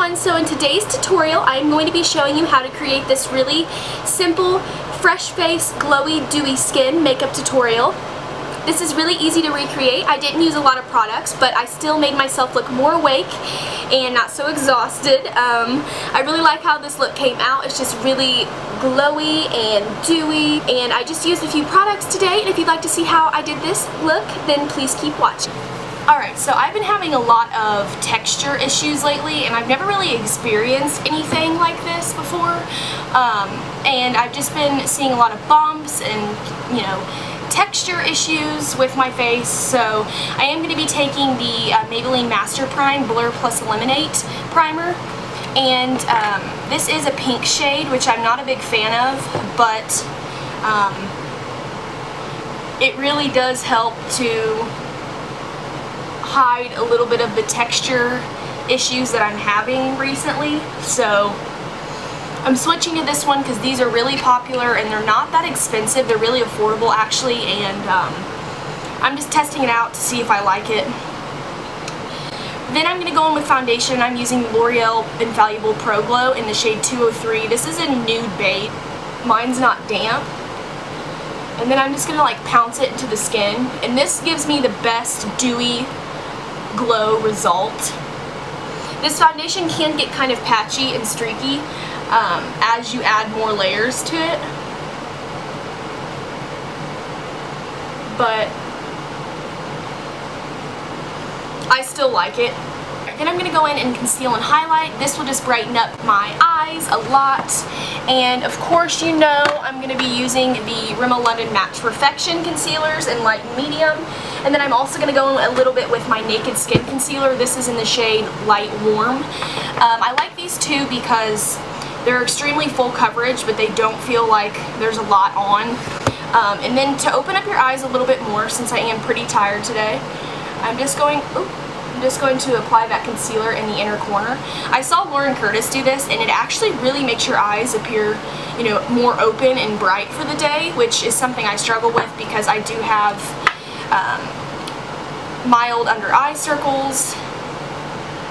everyone, so in today's tutorial I'm going to be showing you how to create this really simple, fresh face, glowy, dewy skin makeup tutorial. This is really easy to recreate. I didn't use a lot of products, but I still made myself look more awake and not so exhausted. I really like how this look came out. It's just really glowy and dewy, and I just used a few products today, and if you'd like to see how I did this look, then please keep watching. Alright, so I've been having a lot of texture issues lately, and I've never really experienced anything like this before, and I've just been seeing a lot of bumps and, you know, texture issues with my face. So I am going to be taking the Maybelline Master Prime Blur Plus Eliminate Primer, and this is a pink shade, which I'm not a big fan of, but it really does help to hide a little bit of the texture issues that I'm having recently. So I'm switching to this one because these are really popular and they're not that expensive. They're really affordable actually, and I'm just testing it out to see if I like it. Then I'm going to go in with foundation. I'm using L'Oreal Infallible Pro Glow in the shade 203. This is a nude beige. Mine's not damp. And then I'm just going to like pounce it into the skin, and this gives me the best dewy glow result. This foundation can get kind of patchy and streaky as you add more layers to it, but I still like it. Then I'm going to go in and conceal and highlight. This will just brighten up my eyes a lot. And of course, you know, I'm going to be using the Rimmel London Matte Perfection concealers in light and medium. And then I'm also going to go in a little bit with my Naked Skin concealer. This is in the shade Light Warm. I like these two because they're extremely full coverage, but they don't feel like there's a lot on. And then to open up your eyes a little bit more, since I am pretty tired today, I'm just going to apply that concealer in the inner corner. I saw Lauren Curtis do this, and it actually really makes your eyes appear, you know, more open and bright for the day, which is something I struggle with because I do have mild under eye circles,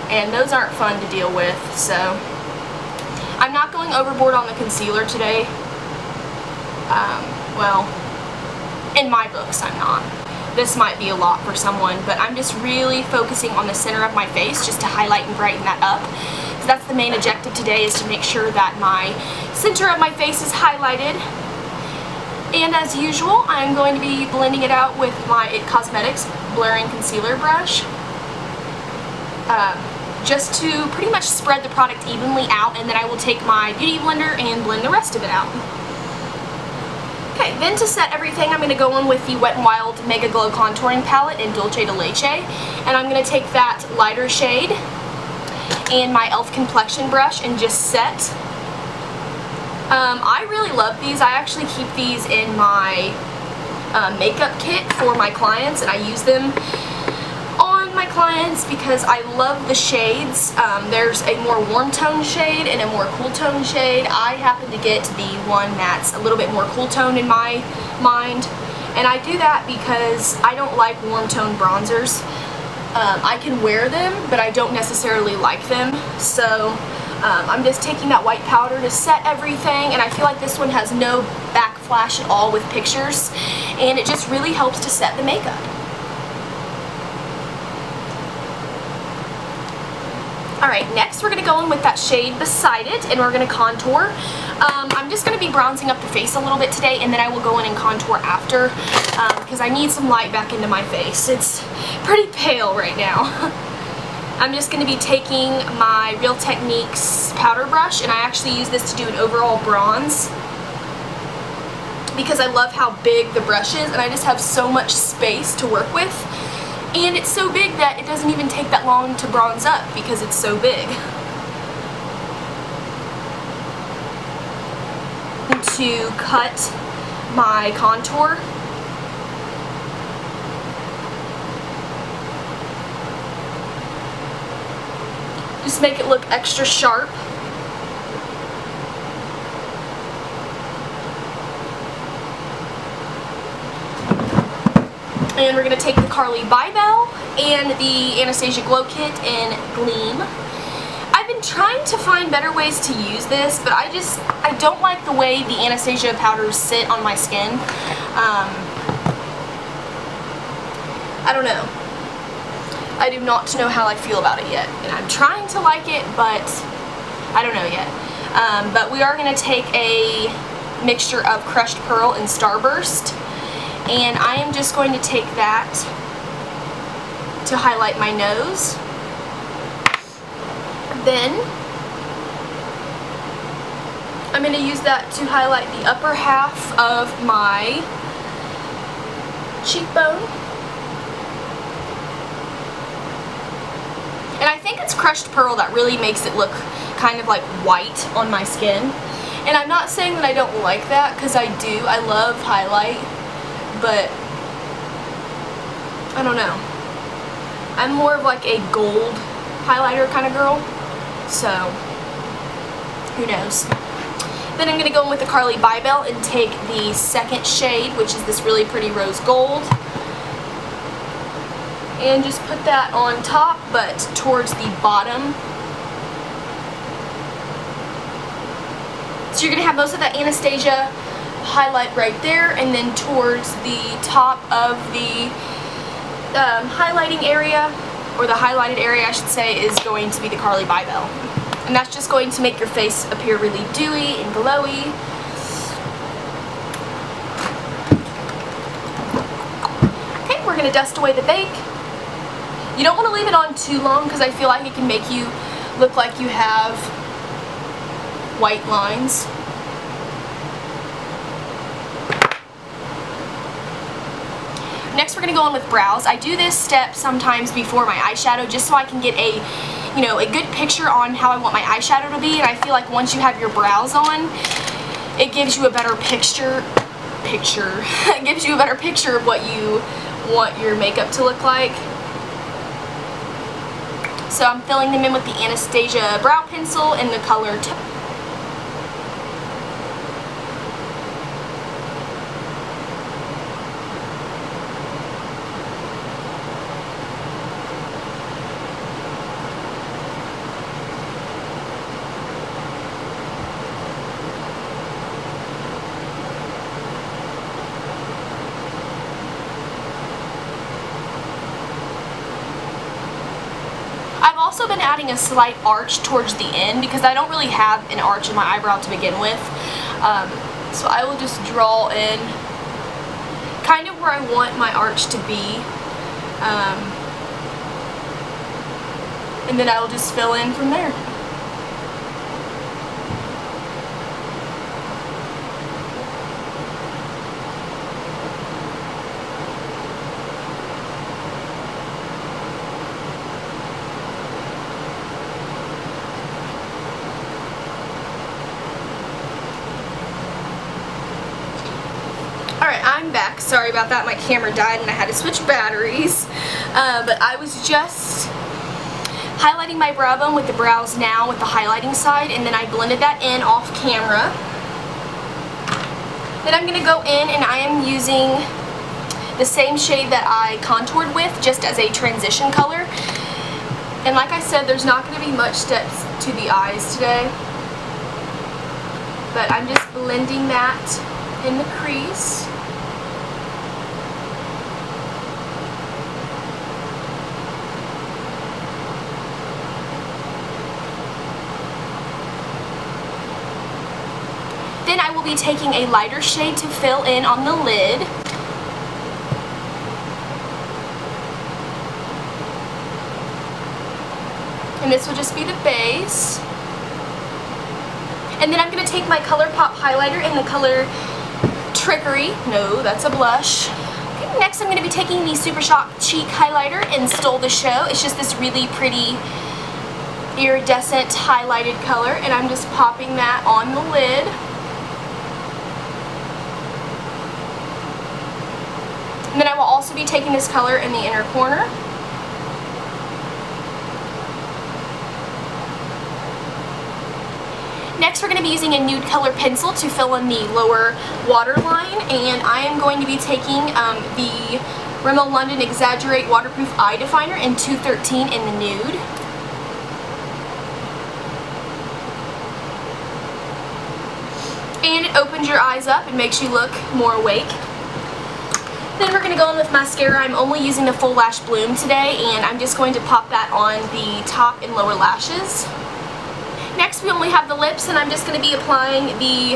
and those aren't fun to deal with. So I'm not going overboard on the concealer today. Well, in my books I'm not. This might be a lot for someone, but I'm just really focusing on the center of my face just to highlight and brighten that up. So that's the main objective today, is to make sure that my center of my face is highlighted. And as usual, I'm going to be blending it out with my IT Cosmetics Blurring Concealer Brush, just to pretty much spread the product evenly out, and then I will take my Beauty Blender and blend the rest of it out. Okay, then to set everything, I'm going to go in with the Wet n Wild Mega Glow Contouring Palette in Dulce de Leche, and I'm going to take that lighter shade and my e.l.f. Complexion brush and just set. I really love these. I actually keep these in my makeup kit for my clients, and I use them on my clients because I love the shades. There's a more warm tone shade and a more cool tone shade. I happen to get the one that's a little bit more cool tone in my mind, and I do that because I don't like warm tone bronzers. I can wear them, but I don't necessarily like them. So I'm just taking that white powder to set everything, and I feel like this one has no backflash at all with pictures, and it just really helps to set the makeup. Alright, next we're going to go in with that shade beside it, and we're going to contour. I'm just going to be bronzing up the face a little bit today, and then I will go in and contour after, because I need some light back into my face. It's pretty pale right now. I'm just going to be taking my Real Techniques powder brush, and I actually use this to do an overall bronze because I love how big the brush is, and I just have so much space to work with. And it's so big that it doesn't even take that long to bronze up because it's so big. To cut my contour. Just make it look extra sharp. And we're going to take the Carly Bybel and the Anastasia Glow Kit in Gleam. I've been I'm trying to find better ways to use this, but I don't like the way the Anastasia powders sit on my skin. I don't know. I do not know how I feel about it yet, and I'm trying to like it, but I don't know yet. But we are going to take a mixture of crushed pearl and starburst, and I am just going to take that to highlight my nose. Then I'm going to use that to highlight the upper half of my cheekbone. And I think it's crushed pearl that really makes it look kind of like white on my skin. And I'm not saying that I don't like that, because I do. I love highlight, but I don't know. I'm more of like a gold highlighter kind of girl, so who knows. Then I'm going to go in with the Carly Bybel and take the second shade, which is this really pretty rose gold, and just put that on top, but towards the bottom. So you're going to have most of that Anastasia highlight right there, and then towards the top of the highlighting area, or the highlighted area I should say, is going to be the Carly Bybel. And that's just going to make your face appear really dewy and glowy. Okay, we're going to dust away the bake. You don't want to leave it on too long, because I feel like it can make you look like you have white lines. Next we're going to go in with brows. I do this step sometimes before my eyeshadow, just so I can get a, you know, a good picture on how I want my eyeshadow to be. And I feel like once you have your brows on, it gives you a better picture. It gives you a better picture of what you want your makeup to look like. So I'm filling them in with the Anastasia brow pencil in the color Taupe. I've also been adding a slight arch towards the end, because I don't really have an arch in my eyebrow to begin with. So I will just draw in kind of where I want my arch to be. And then I will just fill in from there. Alright, I'm back. Sorry about that. My camera died and I had to switch batteries. But I was just highlighting my brow bone with the Brows Now with the highlighting side, and then I blended that in off camera. Then I'm going to go in and I am using the same shade that I contoured with, just as a transition color. And like I said, there's not going to be much steps to the eyes today. But I'm just blending that in the crease. Then I will be taking a lighter shade to fill in on the lid. And this will just be the base. And then I'm going to take my ColourPop highlighter in the color Trickery. No, that's a blush. Okay, next I'm going to be taking the Super Shock Cheek highlighter in Stole the Show. It's just this really pretty iridescent highlighted color, and I'm just popping that on the lid. And then I will also be taking this color in the inner corner. Next we're going to be using a nude color pencil to fill in the lower waterline, and I am going to be taking the Rimmel London Exaggerate Waterproof Eye Definer in 213 in the nude. and it opens your eyes up and makes you look more awake. Then we're going to go in with mascara. I'm only using the Full Lash Bloom today, and I'm just going to pop that on the top and lower lashes. Next we only have the lips, and I'm just going to be applying the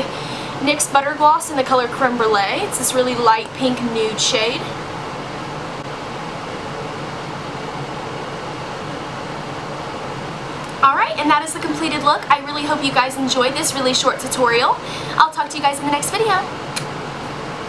NYX Butter Gloss in the color Creme Brulee. It's this really light pink nude shade. Alright, and that is the completed look. I really hope you guys enjoyed this really short tutorial. I'll talk to you guys in the next video.